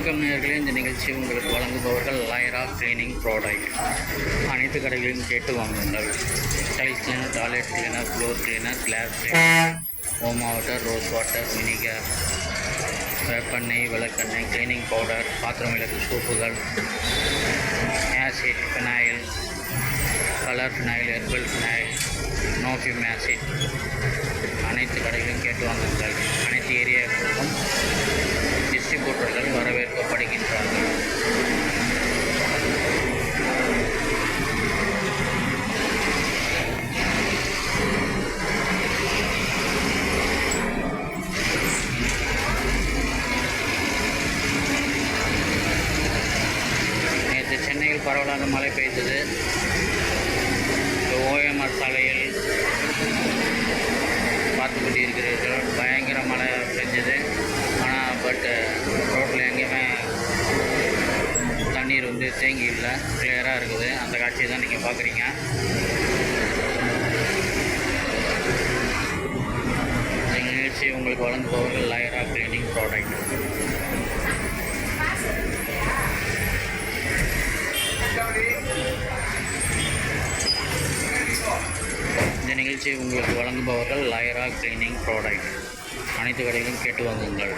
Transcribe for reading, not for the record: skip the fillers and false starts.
வணக்கம் நேயர்களே, இந்த நிகழ்ச்சி உங்களுக்கு வழங்குபவர்கள் லைரா கிளீனிங் ப்ராடக்ட். அனைத்து கடைகளிலும் கேட்டு வாங்குங்கள். Tiles cleaner, toilet cleaner, floor cleaner, glass cleaner, home water, rose water, vinegar, வேப்பெண்ணெய், விளக்கெண்ணெய், கிளீனிங் பவுடர், பாத்திரம் விளக்கு சோப்புகள், acid, phenyl, colour phenyl, herbal phenyl, no fume acid, அனைத்து கடைகளிலும் கேட்டு வாங்குங்கள். அனைத்து ஏரியாவுக்கும் டிஸ்ட்ரிபியூட்டர்கள் வரவேற்கப்படுகின்றார்கள். நேற்று சென்னையில் பரவலாக மழை பெய்தது. ஓஎம்ஆர் சாலையில் பார்த்து கொண்டிருக்கிறீர்கள். பயங்கர மழை பெஞ்சது. ஆனால் ரோட்டில் எங்கேயுமே தண்ணீர் தேங்கி இல்லை, கிளியராக இருக்குது. அந்த காட்சியை தான் நீங்கள் பார்க்குறீங்க. இந்த நிகழ்ச்சி உங்களுக்கு வழங்குபவர்கள் லைரா கிளீனிங் ப்ராடக்ட். இந்த நிகழ்ச்சியை உங்களுக்கு வழங்குபவர்கள் லைரா கிளீனிங் ப்ராடக்ட். அனைத்து கடைகளிலும் கேட்டு வாங்குங்கள்.